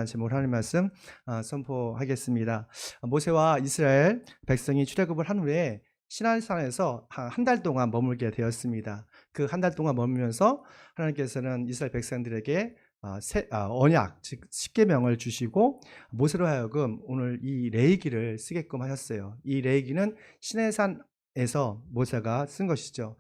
제목으로 하나님 말씀 선포하겠습니다. 모세와 이스라엘 백성이 출애굽을 한 후에 시내산에서 한 달 동안 머물게 되었습니다. 그 한 달 동안 머물면서 하나님께서는 이스라엘 백성들에게 언약, 즉 십계명을 주시고 모세로 하여금 오늘 이 레위기를 쓰게끔 하셨어요. 이 레위기는 시내산에서 모세가 쓴 것이죠.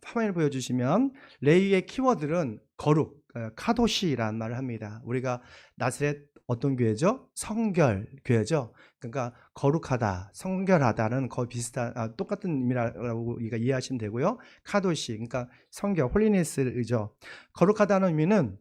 화면을 보여주시면 레위의 키워드는 거룩, 카도시라는 말을 합니다. 우리가 나사렛 어떤 교회죠? 성결 교회죠. 그러니까 거룩하다, 성결하다는 거의 비슷한 똑같은 의미라고 우리가 이해하시면 되고요. 카도시, 그러니까 성결, 홀리네스죠. 거룩하다는 의미는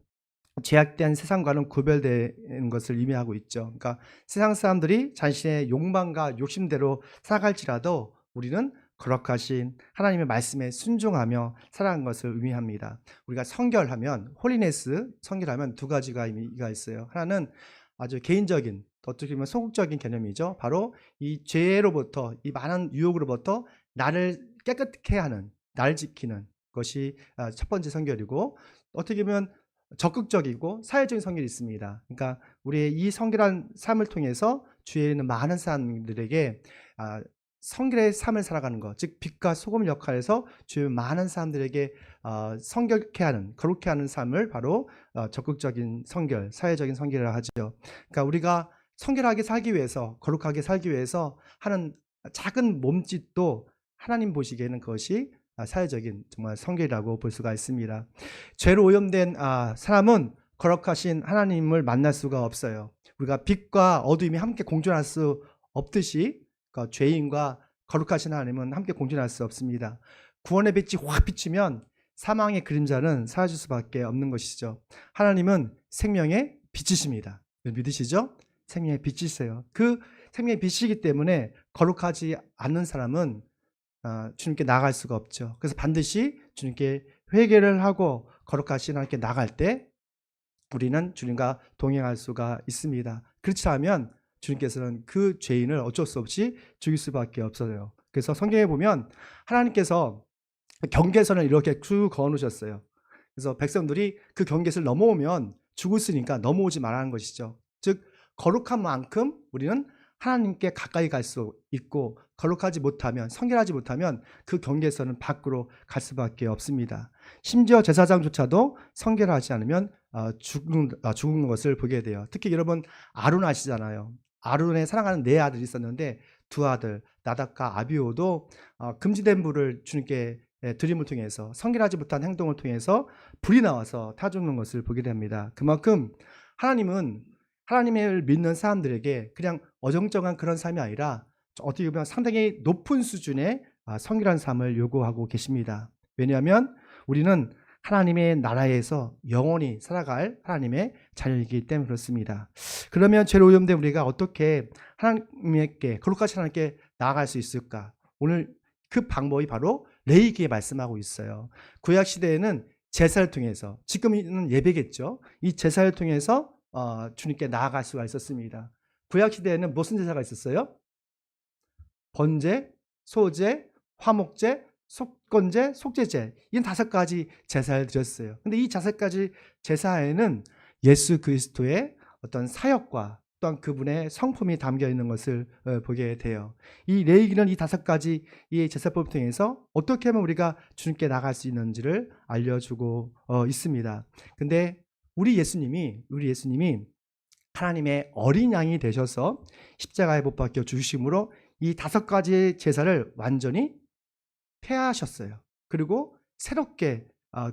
제약된 세상과는 구별되는 것을 의미하고 있죠. 그러니까 세상 사람들이 자신의 욕망과 욕심대로 살아갈지라도 우리는 거룩하신 하나님의 말씀에 순종하며 살아가는 것을 의미합니다. 우리가 성결하면, 홀리네스, 성결하면 두 가지가 의미가 있어요. 하나는 아주 개인적인, 어떻게 보면 소극적인 개념이죠. 바로 이 죄로부터, 이 많은 유혹으로부터 나를 깨끗게 하는, 나를 지키는 것이 첫 번째 성결이고, 어떻게 보면 적극적이고 사회적인 성결이 있습니다. 그러니까 우리의 이 성결한 삶을 통해서 주위에 있는 많은 사람들에게 성결의 삶을 살아가는 것, 즉 빛과 소금 역할에서 주위 많은 사람들에게 성결케 하는, 거룩케 하는 삶을 바로 적극적인 성결, 사회적인 성결이라 하죠. 그러니까 우리가 성결하게 살기 위해서, 거룩하게 살기 위해서 하는 작은 몸짓도 하나님 보시기에는 그것이 사회적인 정말 성결이라고 볼 수가 있습니다. 죄로 오염된 사람은 거룩하신 하나님을 만날 수가 없어요. 우리가 빛과 어두움이 함께 공존할 수 없듯이 죄인과 거룩하신 하나님은 함께 공존할 수 없습니다. 구원의 빛이 확 비치면 사망의 그림자는 사라질 수밖에 없는 것이죠. 하나님은 생명의 빛이십니다. 믿으시죠? 생명의 빛이세요. 그 생명의 빛이기 때문에 거룩하지 않는 사람은 주님께 나아갈 수가 없죠. 그래서 반드시 주님께 회개를 하고 거룩하신 하나님께 나갈 때 우리는 주님과 동행할 수가 있습니다. 그렇지 않으면 주님께서는 그 죄인을 어쩔 수 없이 죽일 수밖에 없어요. 그래서 성경에 보면 하나님께서 경계선을 이렇게 쭉 그어놓으셨어요. 그래서 백성들이 그 경계선을 넘어오면 죽었으니까 넘어오지 말라는 것이죠. 즉 거룩한 만큼 우리는 하나님께 가까이 갈 수 있고, 거룩하지 못하면, 성결하지 못하면 그 경계선은 밖으로 갈 수밖에 없습니다. 심지어 제사장조차도 성결하지 않으면 죽는 것을 보게 돼요. 특히 여러분 아론 아시잖아요. 아론의 사랑하는 네 아들이 있었는데 두 아들 나답과 아비후도 금지된 불을 주님께 드림을 통해서, 성결하지 못한 행동을 통해서 불이 나와서 타 죽는 것을 보게 됩니다. 그만큼 하나님은 하나님을 믿는 사람들에게 그냥 어정쩡한 그런 삶이 아니라 어떻게 보면 상당히 높은 수준의 성결한 삶을 요구하고 계십니다. 왜냐하면 우리는 하나님의 나라에서 영원히 살아갈 하나님의 자녀이기 때문에 그렇습니다. 그러면 죄로 오염된 우리가 어떻게 하나님께, 거룩하신 하나님께 나아갈 수 있을까? 오늘 그 방법이 바로 레위기에 말씀하고 있어요. 구약 시대에는 제사를 통해서, 지금은 예배겠죠. 이 제사를 통해서 주님께 나아갈 수가 있었습니다. 구약 시대에는 무슨 제사가 있었어요? 번제, 소제, 화목제, 속건제, 속죄제, 이 5가지 제사를 드렸어요. 근데 이 5가지 제사에는 예수 그리스도의 어떤 사역과 또한 그분의 성품이 담겨 있는 것을 보게 돼요. 이 레위기는 이 5가지 이 제사법을 통해서 어떻게 하면 우리가 주님께 나갈 수 있는지를 알려주고 있습니다. 근데 우리 예수님이 하나님의 어린 양이 되셔서 십자가에 못 박혀 죽으심으로 이 5가지 제사를 완전히 폐하셨어요. 그리고 새롭게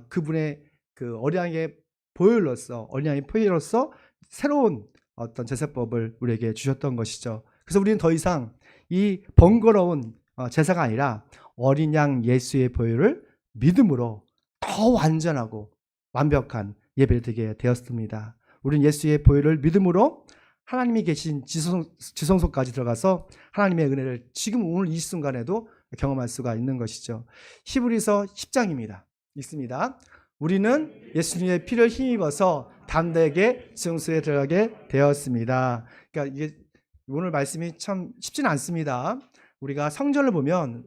그분의 그 어린 양의 보혈로서, 어린 양의 보혈로서 새로운 어떤 제사법을 우리에게 주셨던 것이죠. 그래서 우리는 더 이상 이 번거로운 제사가 아니라 어린 양 예수의 보혈을 믿음으로 더 완전하고 완벽한 예배를 드리게 되었습니다. 우리는 예수의 보혈을 믿음으로 하나님이 계신 지성소까지 들어가서 하나님의 은혜를 지금 오늘 이 순간에도 경험할 수가 있는 것이죠. 히브리서 10장입니다. 읽습니다. 우리는 예수님의 피를 힘입어서 담대하게 지성소에 들어가게 되었습니다. 그러니까 이게 오늘 말씀이 참 쉽지는 않습니다. 우리가 성전을 보면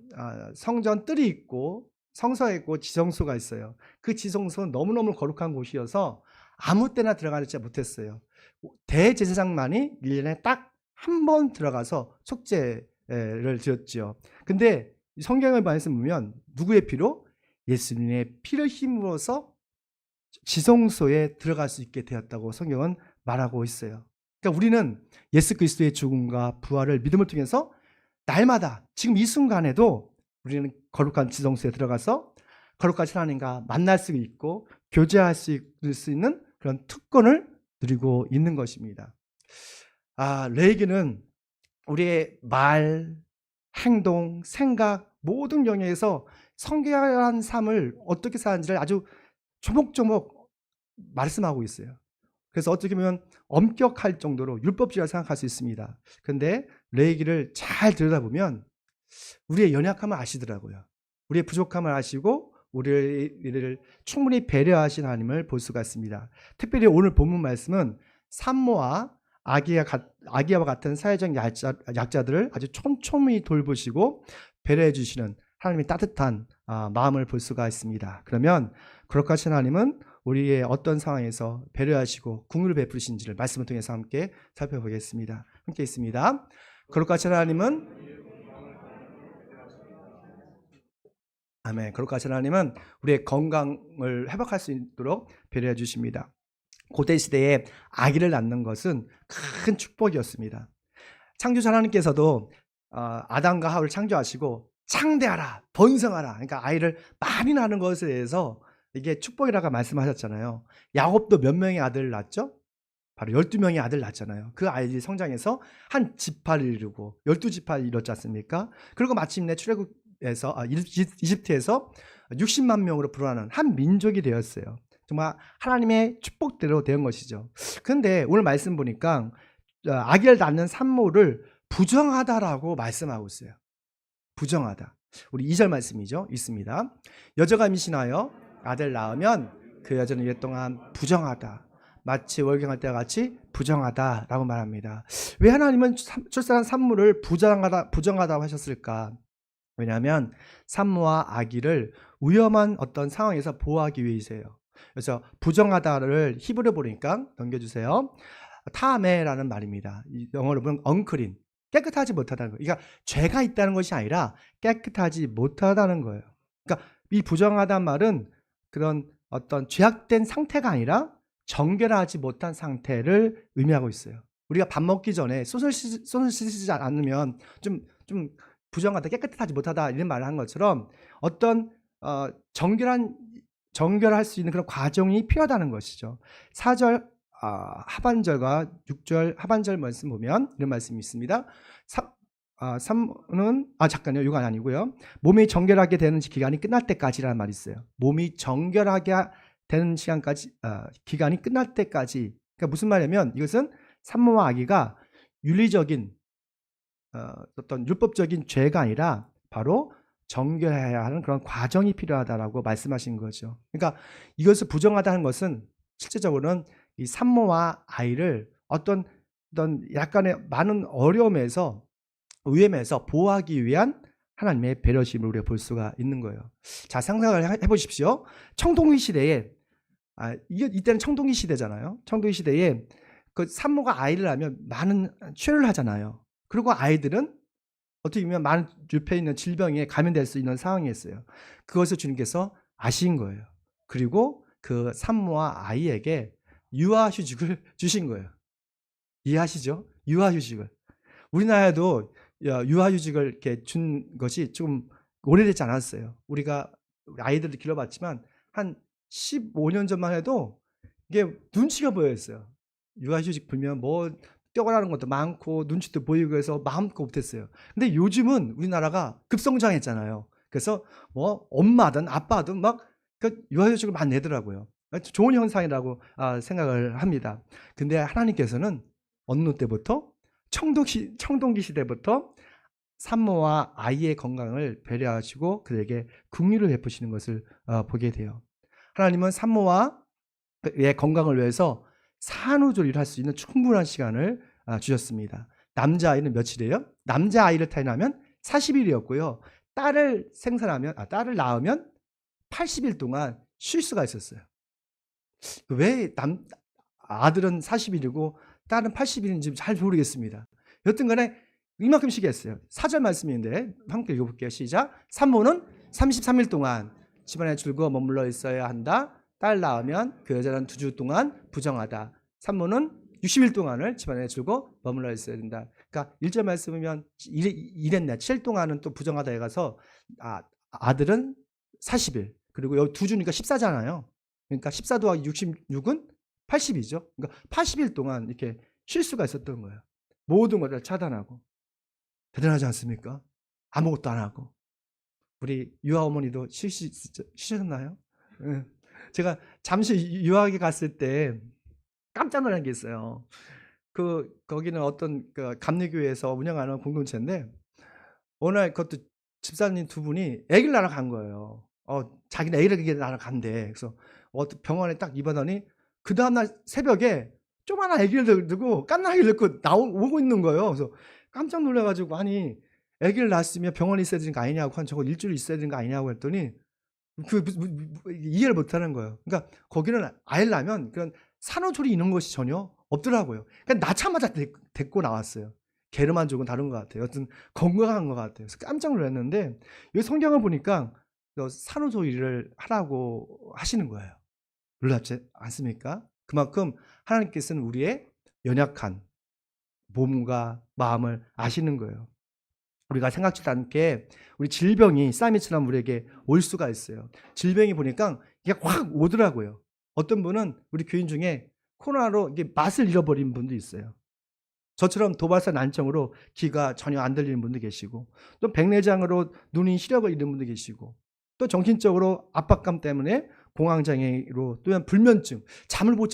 성전 뜰이 있고 성소가 있고 지성소가 있어요. 그 지성소는 너무너무 거룩한 곳이어서 아무 때나 들어가지 못했어요. 대제사장만이 1년에 딱 한 번 들어가서 속죄를 드렸죠. 근데 성경을 말씀 보면 누구의 피로? 예수님의 피를 힘으로써 지성소에 들어갈 수 있게 되었다고 성경은 말하고 있어요. 그러니까 우리는 예수 그리스도의 죽음과 부활을 믿음을 통해서 날마다 지금 이 순간에도 우리는 거룩한 지성소에 들어가서 거룩하신 하나님과 만날 수 있고 교제할 수 있는 그런 특권을 누리고 있는 것입니다. 레위기는 우리의 말, 행동, 생각 모든 영역에서 성결한 삶을 어떻게 사는지를 아주 조목조목 말씀하고 있어요. 그래서 어떻게 보면 엄격할 정도로 율법주의라 생각할 수 있습니다. 그런데 레위기를 잘 들여다보면 우리의 연약함을 아시더라고요. 우리의 부족함을 아시고 우리를 충분히 배려하신 하나님을 볼 수가 있습니다. 특별히 오늘 본문 말씀은 산모와 아기야와 같은 사회적 약자들을 아주 촘촘히 돌보시고 배려해 주시는 하나님의 따뜻한 마음을 볼 수가 있습니다. 그러면 거룩하신 하나님은 우리의 어떤 상황에서 배려하시고 긍휼을 베푸신지를 말씀을 통해서 함께 살펴보겠습니다. 함께 있습니다. 거룩하신 하나님은 아멘. 거룩하신 하나님은 우리의 건강을 회복할 수 있도록 배려해 주십니다. 고대 시대에 아기를 낳는 것은 큰 축복이었습니다. 창조자 하나님께서도 아담과 하와를 창조하시고 창대하라, 번성하라. 그러니까 아이를 많이 낳는 것에 대해서 이게 축복이라고 말씀하셨잖아요. 야곱도 몇 명의 아들을 낳았죠? 바로 12명의 아들 낳았잖아요. 그 아이들이 성장해서 한 지파를 이루고 12지파를 이뤘지 않습니까? 그리고 마침내 출애굽에서 이집트에서 60만 명으로 불어나는 한 민족이 되었어요. 정말 하나님의 축복대로 된 것이죠. 그런데 오늘 말씀 보니까 아기를 낳는 산모를 부정하다라고 말씀하고 있어요. 부정하다. 우리 2절 말씀이죠. 있습니다. 여자가 임신하여 아들 낳으면 그 여자는 오랫동안 부정하다. 마치 월경할 때와 같이 부정하다라고 말합니다. 왜 하나님은 출산한 산모를 부정하다고 하셨을까? 왜냐하면 산모와 아기를 위험한 어떤 상황에서 보호하기 위해서예요. 그래서 부정하다를 히브리어 보니까 넘겨주세요. 타메라는 말입니다. 영어로 보면 unclean, 깨끗하지 못하다는 거예요. 그러니까 죄가 있다는 것이 아니라 깨끗하지 못하다는 거예요. 그러니까 이 부정하다는 말은 그런 어떤 죄악된 상태가 아니라 정결하지 못한 상태를 의미하고 있어요. 우리가 밥 먹기 전에 손을 씻지 않으면 좀 부정하다, 깨끗하지 못하다 이런 말을 한 것처럼 어떤 정결할 수 있는 그런 과정이 필요하다는 것이죠. 4절 하반절과 6절 하반절 말씀 보면 이런 말씀이 있습니다. 3는 잠깐요. 이건 아니고요. 몸이 정결하게 되는 기간이 끝날 때까지라는 말이 있어요. 몸이 정결하게 되는 기간이 끝날 때까지. 그러니까 무슨 말이냐면 이것은 산모와 아기가 윤리적인 어떤 율법적인 죄가 아니라 바로 정결해야 하는 그런 과정이 필요하다라고 말씀하신 거죠. 그러니까 이것을 부정하다는 것은 실제적으로는 이 산모와 아이를 어떤 약간의 많은 어려움에서 위험에서 보호하기 위한 하나님의 배려심을 우리가 볼 수가 있는 거예요. 자, 상상을 해보십시오. 청동기 시대에 이때는 청동기 시대잖아요. 청동기 시대에 그 산모가 아이를 낳으면 많은 출혈을 하잖아요. 그리고 아이들은 어떻게 보면 많은 유폐 있는 질병에 감염될 수 있는 상황이었어요. 그것을 주님께서 아신 거예요. 그리고 그 산모와 아이에게 유아휴직을 주신 거예요. 이해하시죠? 유아휴직을. 우리나라에도 유아휴직을 이렇게 준 것이 좀 오래되지 않았어요. 우리가 아이들을 길러봤지만 한 15년 전만 해도 이게 눈치가 보였어요. 유아휴직 불면 뭐 뛰어가라는 것도 많고 눈치도 보이고 해서 마음껏 못했어요. 근데 요즘은 우리나라가 급성장했잖아요. 그래서 뭐 엄마든 아빠든 막 그 유아휴직을 많이 내더라고요. 좋은 현상이라고 생각을 합니다. 근데 하나님께서는 어느 때부터 청동기 시대부터 산모와 아이의 건강을 배려하시고 그들에게 긍휼을 베푸시는 것을 보게 돼요. 하나님은 산모와의 건강을 위해서 산후조리를 할 수 있는 충분한 시간을 주셨습니다. 남자아이는 며칠이에요? 남자아이를 태어나면 40일이었고요. 딸을 낳으면 80일 동안 쉴 수가 있었어요. 왜 아들은 40일이고 딸은 80일인지 잘 모르겠습니다. 여튼 간에 이만큼씩 했어요. 4절 말씀인데 함께 읽어볼게요. 시작. 산모는 33일 동안 집안에 줄고 머물러 있어야 한다. 딸 낳으면 그 여자는 2주 동안 부정하다. 산모는 60일 동안을 집안에 줄고 머물러 있어야 된다. 그러니까 1절 말씀이면 이랬네. 7일 동안은 또 부정하다 해가서 아들은 40일 그리고 여기 2주니까 14잖아요. 그러니까 14 더하기 66은 80이죠. 그러니까 80일 동안 이렇게 쉴 수가 있었던 거예요. 모든 것을 차단하고. 대단하지 않습니까? 아무것도 안 하고. 우리 유아 어머니도 쉬셨나요? 예. 제가 잠시 유학에 갔을 때 깜짝 놀란 게 있어요. 거기는 어떤 감리교회에서 운영하는 공동체인데 어느 날 그것도 집사님 2분이 아기를 낳으러 간 거예요. 자기는 아기를 낳으러 간대. 그래서 병원에 딱 입원하더니 그 다음날 새벽에 조그마한 아기를 들고 깐나기를 넣고 오고 있는 거예요. 그래서 깜짝 놀라가지고 아니 아기를 낳았으면 병원에 있어야 되는 거 아니냐고 한 저거 일주일 있어야 되는 거 아니냐고 했더니 이해를 못하는 거예요. 그러니까 거기는 아이를 낳으면 그런 산후조리 이런 것이 전혀 없더라고요. 그러니까 낳자마자 데리고 나왔어요. 게르만족은 다른 것 같아요. 여튼 건강한 것 같아요. 그래서 깜짝 놀랐는데 여기 성경을 보니까 산후조리를 하라고 하시는 거예요. 놀랍지 않습니까? 그만큼 하나님께서는 우리의 연약한 몸과 마음을 아시는 거예요. 우리가 생각지도 않게 우리 질병이 쌈이처럼 우리에게 올 수가 있어요. 질병이 보니까 이게 확 오더라고요. 어떤 분은 우리 교인 중에 코로나로 이게 맛을 잃어버린 분도 있어요. 저처럼 도발사 난청으로 귀가 전혀 안 들리는 분도 계시고 또 백내장으로 눈이 시력을 잃은 분도 계시고 또 정신적으로 압박감 때문에 공황장애로 또는 불면증, 잠을 못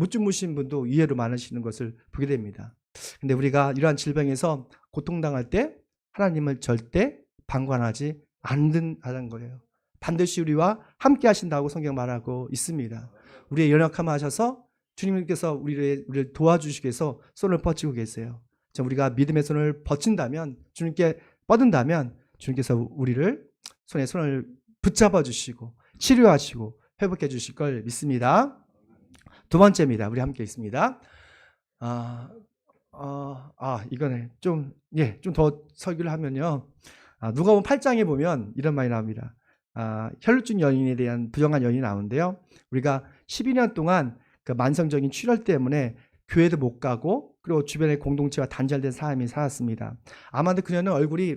주무신 분도 의외로 많으시는 것을 보게 됩니다. 근데 우리가 이러한 질병에서 고통당할 때 하나님을 절대 방관하지 않는다는 거예요. 반드시 우리와 함께 하신다고 성경 말하고 있습니다. 우리의 연약함을 하셔서 주님께서 우리를 도와주시기 위해서 손을 뻗치고 계세요. 우리가 믿음의 손을 뻗친다면, 주님께 뻗은다면 주님께서 우리를 손을 붙잡아 주시고 치료하시고 회복해 주실 걸 믿습니다. 2번째입니다. 우리 함께 있습니다. 이거네. 좀 더 설교를 하면요. 누가복음 8장에 보면 이런 말이 나옵니다. 혈루증 여인에 대한 부정한 여인이 나오는데요. 우리가 12년 동안 그 만성적인 출혈 때문에 교회도 못 가고 그리고 주변의 공동체와 단절된 사람이 살았습니다. 아마도 그녀는 얼굴이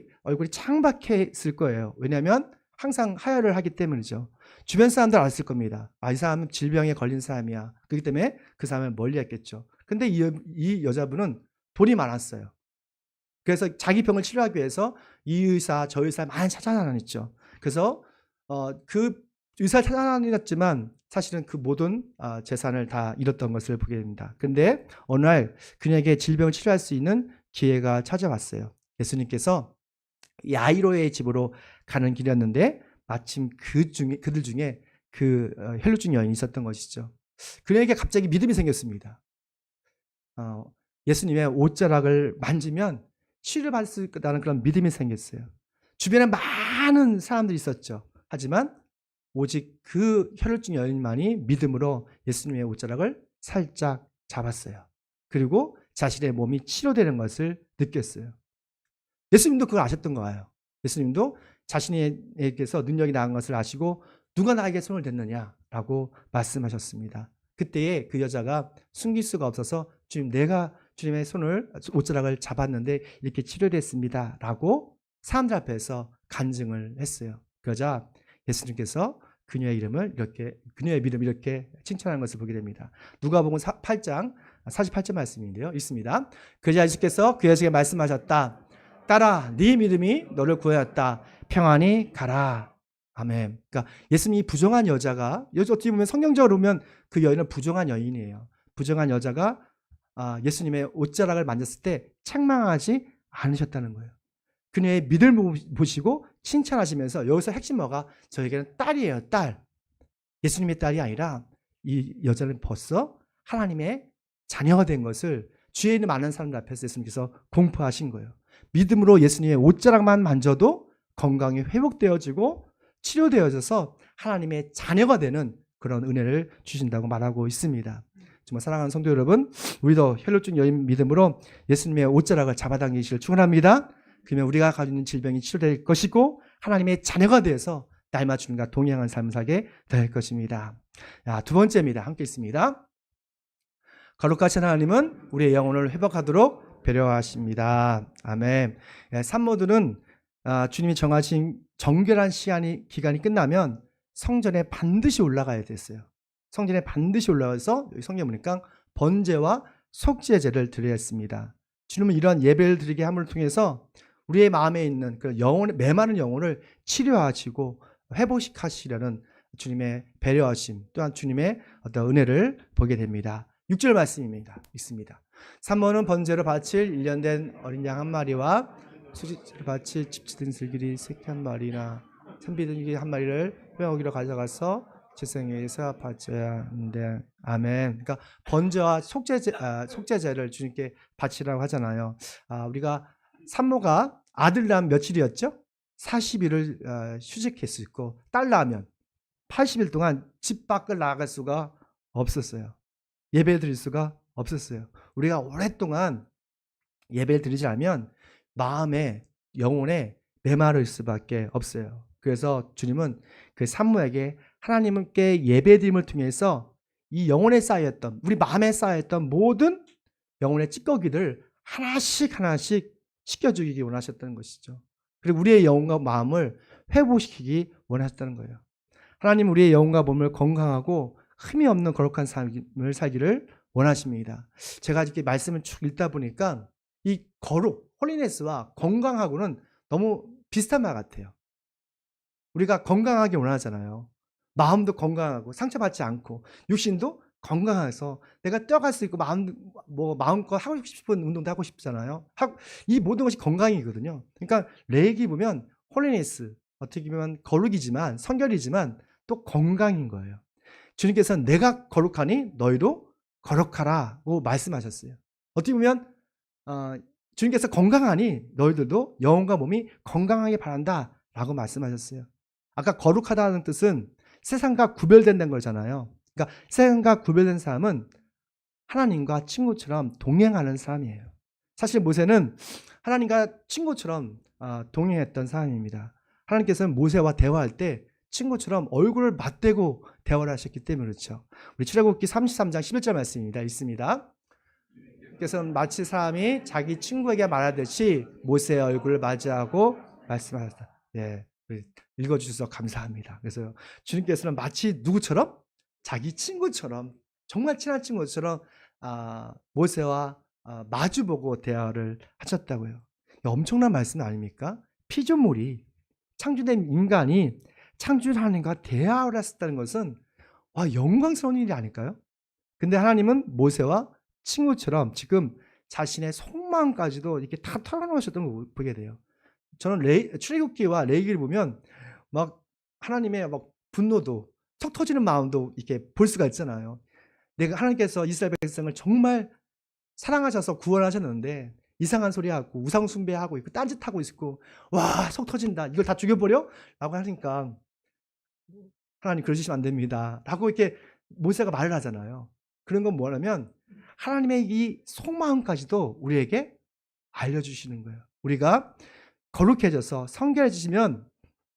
창박했을 거예요. 왜냐하면 항상 하혈을 하기 때문이죠. 주변 사람들 알았을 겁니다. 이 사람은 질병에 걸린 사람이야. 그렇기 때문에 그 사람을 멀리했겠죠. 근데 이 여자분은 돈이 많았어요. 그래서 자기 병을 치료하기 위해서 이 의사 저 의사 많이 찾아다녔죠. 그래서 그 의사를 찾아다녔지만 사실은 그 모든 재산을 다 잃었던 것을 보게 됩니다. 그런데 어느 날 그녀에게 질병을 치료할 수 있는 기회가 찾아왔어요. 예수님께서 야이로의 집으로 가는 길이었는데 마침 그들 중에 혈루증 여인이 있었던 것이죠. 그녀에게 갑자기 믿음이 생겼습니다. 예수님의 옷자락을 만지면 치료받을 수 있다는 그런 믿음이 생겼어요. 주변에 많은 사람들이 있었죠. 하지만 오직 그 혈루증 여인만이 믿음으로 예수님의 옷자락을 살짝 잡았어요. 그리고 자신의 몸이 치료되는 것을 느꼈어요. 예수님도 그걸 아셨던 거예요. 예수님도 자신에게서 능력이 나은 것을 아시고 누가 나에게 손을 댔느냐라고 말씀하셨습니다. 그때에 그 여자가 숨길 수가 없어서 주님, 내가 주님의 옷자락을 잡았는데 이렇게 치료됐습니다 라고 사람들 앞에서 간증을 했어요. 그 여자 예수님께서 그녀의 믿음을 이렇게 칭찬하는 것을 보게 됩니다. 누가복음 8장 48절 말씀인데요. 읽습니다. 그 여자 예수께서 그 여자에게 말씀하셨다. 딸아, 네 믿음이 너를 구하였다. 평안히 가라. 아멘. 그러니까 예수님이 부정한 여자가 어떻게 보면 성경적으로 보면 그 여인은 부정한 여인이에요. 부정한 여자가 예수님의 옷자락을 만졌을 때 책망하지 않으셨다는 거예요. 그녀의 믿음을 보시고 칭찬하시면서 여기서 핵심 뭐가 저에게는 딸이에요. 딸. 예수님의 딸이 아니라 이 여자는 벌써 하나님의 자녀가 된 것을 주위에 있는 많은 사람들 앞에서 예수님께서 공포하신 거예요. 믿음으로 예수님의 옷자락만 만져도 건강이 회복되어지고 치료되어져서 하나님의 자녀가 되는 그런 은혜를 주신다고 말하고 있습니다. 정말 사랑하는 성도 여러분, 우리도 혈루증 여인 믿음으로 예수님의 옷자락을 잡아당기시길 축원합니다. 그러면 우리가 가지고 있는 질병이 치료될 것이고 하나님의 자녀가 되어서 날마다 주님과 동행하는 삶을 살게 될 것입니다. 두 번째입니다. 함께 있습니다. 거룩하신 하나님은 우리의 영혼을 회복하도록 배려하십니다. 아멘. 산모들은 주님이 정하신 정결한 기간이 끝나면 성전에 반드시 올라가야 됐어요. 성전에 반드시 올라가서 여기 성경에 보니까 번제와 속죄제를 드려야 했습니다. 주님은 이러한 예배를 드리게 함을 통해서 우리의 마음에 있는 그 영혼의 메마른 영혼을 치료하시고 회복시키시려는 주님의 배려하심, 또한 주님의 어떤 은혜를 보게 됩니다. 6절 말씀입니다. 있습니다. 산모는 번제로 바칠 1년 된 어린 양 한 마리와 수지로 바칠 집치든 슬기리 새끼 한 마리나 선비든 한 마리를 회막으로 가져가서 제사장에게서 바쳐야 하는데, 아멘. 그러니까 번제와 속죄제를 주님께 바치라고 하잖아요. 우리가 산모가 아들 낳으면 며칠이었죠? 40일을 휴직했었고, 딸 낳으면 80일 동안 집 밖을 나갈 수가 없었어요. 예배 드릴 수가 없었어요. 우리가 오랫동안 예배를 드리지 않으면 마음에 영혼에 메마를 수밖에 없어요. 그래서 주님은 그 산모에게 하나님께 예배드림을 통해서 이 영혼에 쌓였던, 우리 마음에 쌓였던 모든 영혼의 찌꺼기를 하나씩 씻겨주기 원하셨다는 것이죠. 그리고 우리의 영혼과 마음을 회복시키기 원하셨다는 거예요. 하나님 우리의 영혼과 몸을 건강하고 흠이 없는 거룩한 삶을 살기를 원하십니다. 제가 이렇게 말씀을 쭉 읽다 보니까 이 거룩, 홀리네스와 건강하고는 너무 비슷한 말 같아요. 우리가 건강하게 원하잖아요. 마음도 건강하고 상처받지 않고 육신도 건강해서 내가 뛰어갈 수 있고 마음껏 하고 싶은 운동도 하고 싶잖아요. 이 모든 것이 건강이거든요. 그러니까 레이기 보면 홀리네스, 어떻게 보면 거룩이지만 성결이지만 또 건강인 거예요. 주님께서는 내가 거룩하니 너희도 거룩하라고 말씀하셨어요. 어떻게 보면 주님께서 건강하니 너희들도 영혼과 몸이 건강하게 바란다 라고 말씀하셨어요. 아까 거룩하다는 뜻은 세상과 구별된다는 거잖아요. 그러니까 세상과 구별된 사람은 하나님과 친구처럼 동행하는 사람이에요. 사실 모세는 하나님과 친구처럼 동행했던 사람입니다. 하나님께서는 모세와 대화할 때 친구처럼 얼굴을 맞대고 대화를 하셨기 때문에 그렇죠. 우리 출애굽기 33장 11절 말씀입니다. 있습니다. 그래서 마치 사람이 자기 친구에게 말하듯이 모세의 얼굴을 맞이하고 말씀하셨다. 예, 읽어주셔서 감사합니다. 그래서 주님께서는 마치 누구처럼? 자기 친구처럼, 정말 친한 친구처럼 모세와 마주보고 대화를 하셨다고요. 엄청난 말씀 아닙니까? 피조물이, 창조된 인간이 창조주 하나님과 대화를 했었다는 것은 영광스러운 일이 아닐까요? 근데 하나님은 모세와 친구처럼 지금 자신의 속마음까지도 이렇게 다 털어놓으셨던 걸 보게 돼요. 저는 출애굽기와 레위기를 보면 막 하나님의 막 분노도, 턱 터지는 마음도 이렇게 볼 수가 있잖아요. 하나님께서 이스라엘 백성을 정말 사랑하셔서 구원하셨는데 이상한 소리 하고 우상 숭배하고 있고 딴짓하고 있고 와, 속 터진다. 이걸 다 죽여버려? 라고 하니까 하나님 그러시면 안 됩니다. 라고 이렇게 모세가 말을 하잖아요. 그런 건 뭐냐면 하나님의 이 속마음까지도 우리에게 알려주시는 거예요. 우리가 거룩해져서 성결해지시면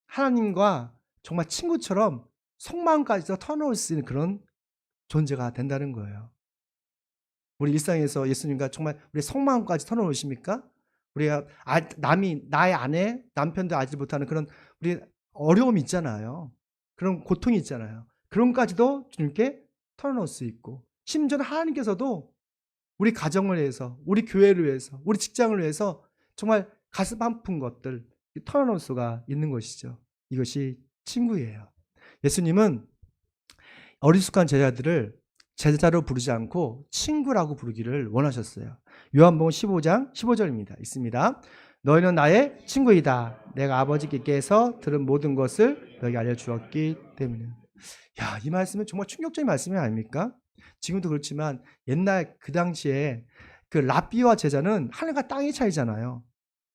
하나님과 정말 친구처럼 속마음까지도 터놓을 수 있는 그런 존재가 된다는 거예요. 우리 일상에서 예수님과 정말 우리 속마음까지 터놓으십니까? 우리가 나의 아내, 남편도 알지 못하는 그런 우리 어려움이 있잖아요. 그런 고통이 있잖아요. 그런 것까지도 주님께 털어놓을 수 있고, 심지어는 하나님께서도 우리 가정을 위해서, 우리 교회를 위해서, 우리 직장을 위해서 정말 가슴 아픈 것들 털어놓을 수가 있는 것이죠. 이것이 친구예요. 예수님은 어리숙한 제자들을 제자로 부르지 않고 친구라고 부르기를 원하셨어요. 요한복음 15장 15절입니다. 있습니다. 너희는 나의 친구이다. 내가 아버지께서 들은 모든 것을 너에게 알려주었기 때문에. 이 말씀은 정말 충격적인 말씀이 아닙니까? 지금도 그렇지만 옛날 그 당시에 그 랍비와 제자는 하늘과 땅의 차이잖아요.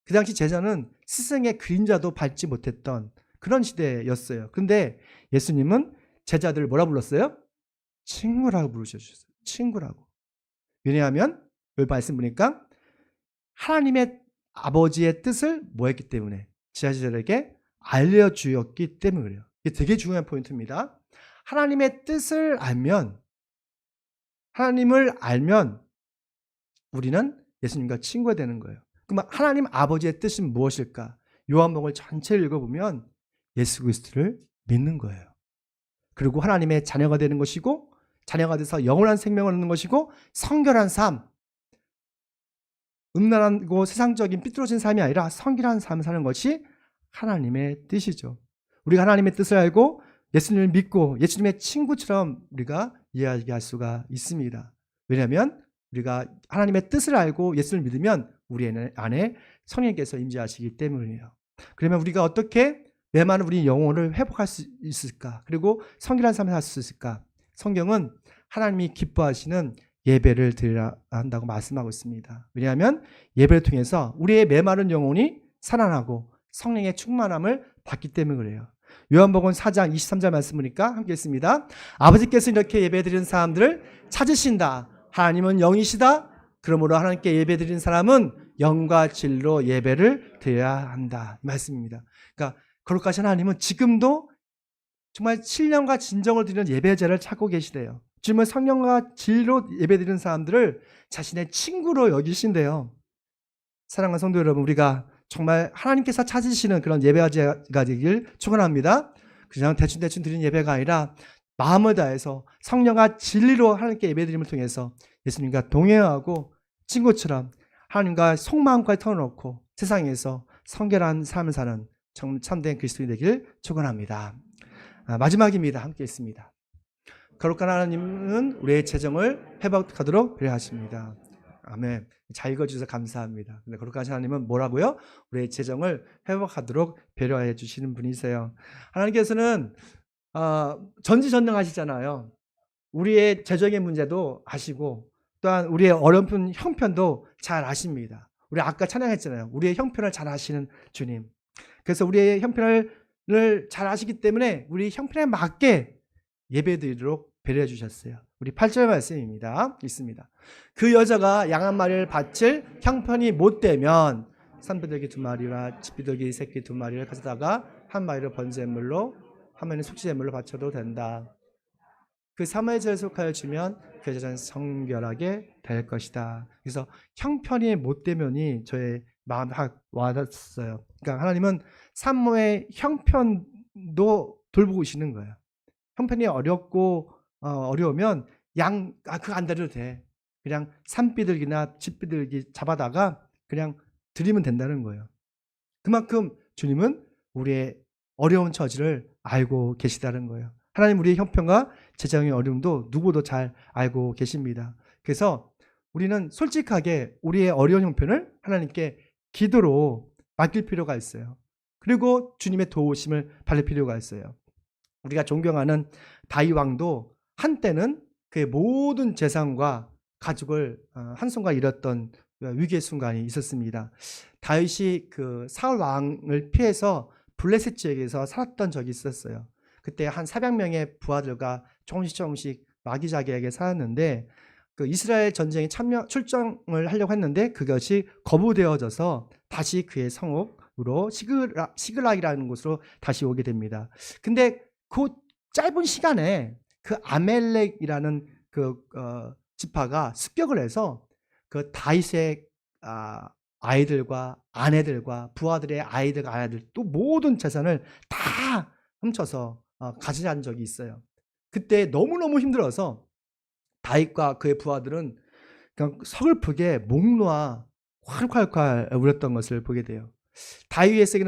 그 당시 제자는 스승의 그림자도 밟지 못했던 그런 시대였어요. 그런데 예수님은 제자들을 뭐라 불렀어요? 친구라고 부르셨어요. 친구라고. 왜냐하면 여기 말씀 보니까 하나님의 아버지의 뜻을 뭐 했기 때문에? 제자들에게 알려주었기 때문에 그래요. 이게 되게 중요한 포인트입니다. 하나님의 뜻을 알면, 하나님을 알면 우리는 예수님과 친구가 되는 거예요. 그럼 하나님 아버지의 뜻은 무엇일까? 요한복음 전체를 읽어보면 예수 그리스도를 믿는 거예요. 그리고 하나님의 자녀가 되는 것이고, 자녀가 돼서 영원한 생명을 얻는 것이고, 성결한 삶, 음란하고 세상적인 삐뚤어진 삶이 아니라 성결한 삶을 사는 것이 하나님의 뜻이죠. 우리가 하나님의 뜻을 알고 예수님을 믿고 예수님의 친구처럼 우리가 이야기할 수가 있습니다. 왜냐하면 우리가 하나님의 뜻을 알고 예수를 믿으면 우리 안에 성령께서 임재하시기 때문이에요. 그러면 우리가 어떻게 메마른 우리 영혼을 회복할 수 있을까? 그리고 성결한 삶을 살 수 있을까? 성경은 하나님이 기뻐하시는 예배를 드려야 한다고 말씀하고 있습니다. 왜냐하면 예배를 통해서 우리의 메마른 영혼이 살아나고 성령의 충만함을 받기 때문에 그래요. 요한복음 4장 23절 말씀 보니까 함께 읽습니다. 아버지께서 이렇게 예배드리는 사람들을 찾으신다. 하나님은 영이시다. 그러므로 하나님께 예배드리는 사람은 영과 진리로 예배를 드려야 한다. 이 말씀입니다. 그러니까 거룩하신 하나님은 지금도 정말 신령과 진정을 드리는 예배자를 찾고 계시대요. 주님은 성령과 진리로 예배드리는 사람들을 자신의 친구로 여기신대요. 사랑하는 성도 여러분, 우리가 정말 하나님께서 찾으시는 그런 예배자가 되길 축원합니다. 그냥 대충 드리는 예배가 아니라 마음을 다해서 성령과 진리로 하나님께 예배드림을 통해서 예수님과 동행하고 친구처럼 하나님과 속마음까지 털어놓고 세상에서 성결한 삶을 사는 참된 그리스도인이 되길 축원합니다. 마지막입니다. 함께 있습니다. 거룩한 하나님은 우리의 재정을 회복하도록 배려하십니다. 아멘. 잘 읽어주셔서 감사합니다. 근데 거룩하신 하나님은 뭐라고요? 우리의 재정을 회복하도록 배려해 주시는 분이세요. 하나님께서는 전지전능하시잖아요. 우리의 재정의 문제도 아시고 또한 우리의 어려운 형편도 잘 아십니다. 우리 아까 찬양했잖아요. 우리의 형편을 잘 아시는 주님. 그래서 우리의 형편을 잘 아시기 때문에 우리 형편에 맞게 예배드리도록 배려해 주셨어요. 우리 8절 말씀입니다. 있습니다. 그 여자가 양 한 마리를 바칠 형편이 못 되면 산비둘기 2마리와 집비둘기 새끼 2마리를 가져다가 한 마리를 번제물로 한 마리는 속죄제물로 바쳐도 된다. 그 사무엘제를 속하여 주면 그 여자는 성결하게 될 것이다. 그래서 형편이 못 되면이 저의 마음에 확 와닿았어요. 그러니까 하나님은 산모의 형편도 돌보시는 거예요. 형편이 어려우면 그거 안 드려도 돼. 그냥 산비둘기나 집비둘기 잡아다가 그냥 드리면 된다는 거예요. 그만큼 주님은 우리의 어려운 처지를 알고 계시다는 거예요. 하나님 우리의 형편과 재정의 어려움도 누구도 잘 알고 계십니다. 그래서 우리는 솔직하게 우리의 어려운 형편을 하나님께 기도로 맡길 필요가 있어요. 그리고 주님의 도우심을 받을 필요가 있어요. 우리가 존경하는 다윗 왕도 한때는 그의 모든 재산과 가족을 한순간 잃었던 위기의 순간이 있었습니다. 다윗이 그 사울 왕을 피해서 블레셋 지역에서 살았던 적이 있었어요. 그때 한 400명의 부하들과 조금씩 마귀자기에게 살았는데 그 이스라엘 전쟁에 출정을 하려고 했는데 그것이 거부되어져서 다시 그의 성읍으로 시글락이라는 곳으로 다시 오게 됩니다. 근데 그 짧은 시간에 그 아멜렉이라는 지파가 습격을 해서 그 다윗의 아이들과 아내들과 부하들의 아이들과 아내들 또 모든 재산을 다 훔쳐서 가져간 적이 있어요. 그때 너무너무 힘들어서 다윗과 그의 부하들은 그냥 서글프게 목 놓아 콸콸콸 울었던 것을 보게 돼요. 다윗에게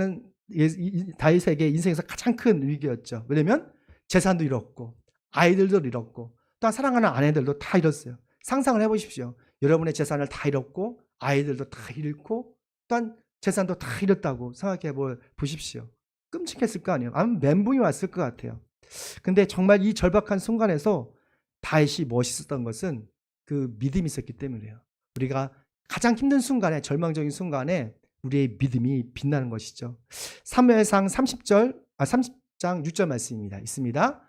인생에서 가장 큰 위기였죠. 왜냐면 재산도 잃었고 아이들도 잃었고 또 사랑하는 아내들도 다 잃었어요. 상상을 해보십시오. 여러분의 재산을 다 잃었고 아이들도 다 잃고 또한 재산도 다 잃었다고 생각해 보십시오. 끔찍했을 거 아니에요. 아마 멘붕이 왔을 것 같아요. 근데 정말 이 절박한 순간에서 다윗이 멋있었던 것은 그 믿음이 있었기 때문이에요. 우리가 가장 힘든 순간에, 절망적인 순간에 우리의 믿음이 빛나는 것이죠. 사무엘상 30장 6절 말씀입니다. 있습니다.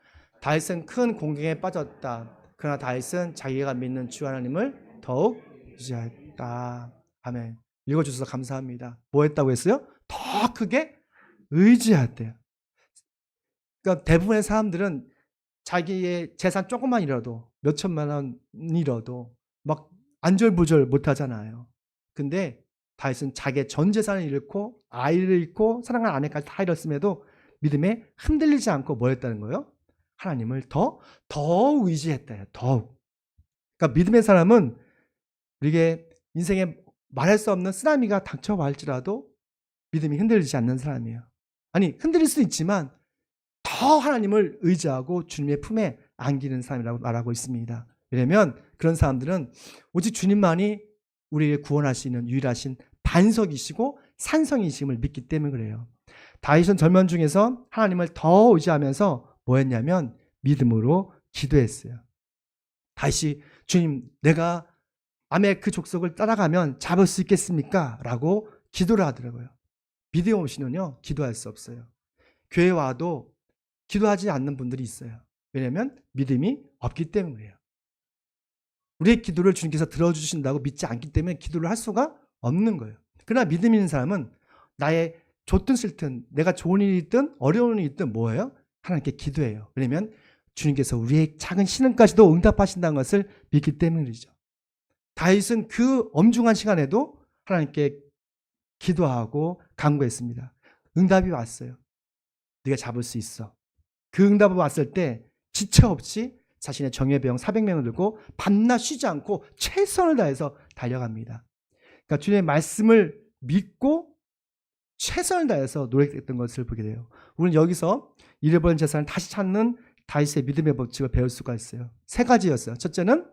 다윗은 큰 공경에 빠졌다. 그러나 다윗은 자기가 믿는 주 하나님을 더욱 의지하였다. 아멘. 읽어주셔서 감사합니다. 뭐 했다고 했어요? 더 크게 의지했대요. 그러니까 대부분의 사람들은 자기의 재산 조금만이라도 몇 천만 원이라도 막 안절부절 못하잖아요. 근데 다윗은 자기의 전 재산을 잃고 아이를 잃고 사랑하는 아내까지 다 잃었음에도 믿음에 흔들리지 않고 뭐 했다는 거예요? 하나님을 더욱 의지했대요. 더욱. 그러니까 믿음의 사람은 우리에게 인생에 말할 수 없는 쓰나미가 닥쳐와 할지라도 믿음이 흔들리지 않는 사람이에요. 아니 흔들릴 수 있지만 더 하나님을 의지하고 주님의 품에 안기는 사람이라고 말하고 있습니다. 왜냐하면 그런 사람들은 오직 주님만이 우리를 구원할 수 있는 유일하신 반석이시고 산성이심을 믿기 때문에 그래요. 다윗은 절망 중에서 하나님을 더 의지하면서 뭐 했냐면 믿음으로 기도했어요. 다윗이 주님 내가 아멜 그 족속을 따라가면 잡을 수 있겠습니까? 라고 기도를 하더라고요. 믿음 없이는요 기도할 수 없어요. 교회 와도 기도하지 않는 분들이 있어요. 왜냐하면 믿음이 없기 때문이에요. 우리의 기도를 주님께서 들어주신다고 믿지 않기 때문에 기도를 할 수가 없는 거예요. 그러나 믿음 있는 사람은 나의 좋든 싫든 내가 좋은 일이 있든 어려운 일이 있든 뭐예요? 하나님께 기도해요. 왜냐하면 주님께서 우리의 작은 신음까지도 응답하신다는 것을 믿기 때문이죠. 다윗은 그 엄중한 시간에도 하나님께 기도하고 간구했습니다. 응답이 왔어요. 네가 잡을 수 있어. 그 응답이 왔을 때 지체 없이 자신의 정예병 400명을 들고 밤낮 쉬지 않고 최선을 다해서 달려갑니다. 그러니까 주님의 말씀을 믿고 최선을 다해서 노력했던 것을 보게 돼요. 우리는 여기서 잃어버린 재산을 다시 찾는 다윗의 믿음의 법칙을 배울 수가 있어요. 세 가지였어요. 첫째는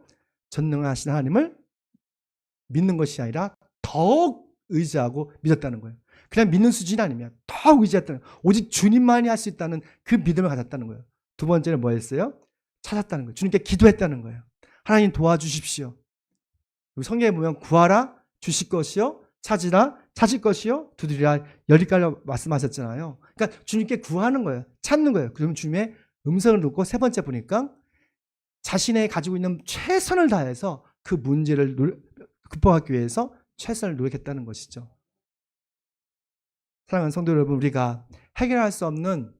전능하신 하나님을 믿는 것이 아니라 더욱 의지하고 믿었다는 거예요. 그냥 믿는 수준이 아니면 더욱 의지했다는 거예요. 오직 주님만이 할 수 있다는 그 믿음을 가졌다는 거예요. 두 번째는 뭐 했어요? 찾았다는 거예요. 주님께 기도했다는 거예요. 하나님 도와주십시오. 성경에 보면 구하라 주실 것이요 찾으라 찾을 것이요 두드리라 열리까지 말씀하셨잖아요. 그러니까 주님께 구하는 거예요. 찾는 거예요. 그러면 주님의 음성을 듣고 세 번째 보니까 자신의 가지고 있는 최선을 다해서 그 문제를 극복하기 위해서 최선을 노력했다는 것이죠. 사랑하는 성도 여러분, 우리가 해결할 수 없는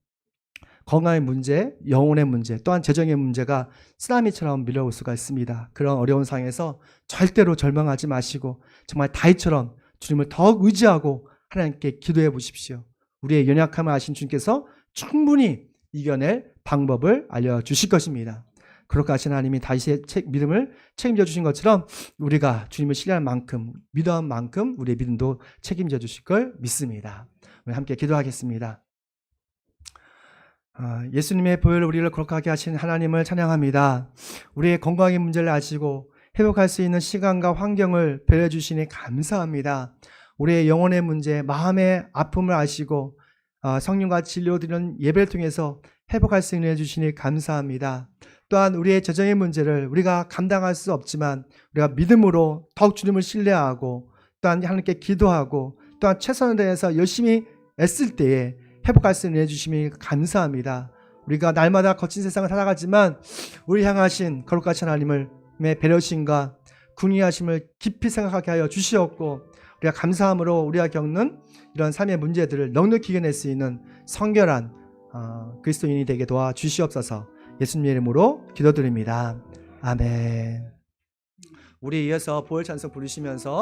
건강의 문제, 영혼의 문제, 또한 재정의 문제가 쓰나미처럼 밀려올 수가 있습니다. 그런 어려운 상황에서 절대로 절망하지 마시고 정말 다윗처럼 주님을 더욱 의지하고 하나님께 기도해 보십시오. 우리의 연약함을 아신 주님께서 충분히 이겨낼 방법을 알려주실 것입니다. 그렇게 하신 하나님이 다윗의 믿음을 책임져 주신 것처럼 우리가 주님을 신뢰할 만큼 믿어한 만큼 우리의 믿음도 책임져 주실 걸 믿습니다. 우리 함께 기도하겠습니다. 예수님의 보혈로 우리를 거룩하게 하신 하나님을 찬양합니다. 우리의 건강의 문제를 아시고 회복할 수 있는 시간과 환경을 배려해 주시니 감사합니다. 우리의 영혼의 문제, 마음의 아픔을 아시고 성령과 진료드리는 예배를 통해서 회복할 수 있는 해주시니 감사합니다. 또한 우리의 재정의 문제를 우리가 감당할 수 없지만 우리가 믿음으로 더욱 주님을 신뢰하고 또한 하나님께 기도하고 또한 최선을 다해서 열심히 애쓸 때에 회복할 수 있는 해주심이 감사합니다. 우리가 날마다 거친 세상을 살아가지만 우리 향하신 거룩하신 하나님의 배려심과 궁리하심을 깊이 생각하게 하여 주시옵고 우리가 감사함으로 우리가 겪는 이런 삶의 문제들을 넉넉히 이겨낼 수 있는 성결한 그리스도인이 되게 도와주시옵소서. 예수님 이름으로 기도드립니다. 아멘. 우리 이어서 보혈 찬송 부르시면서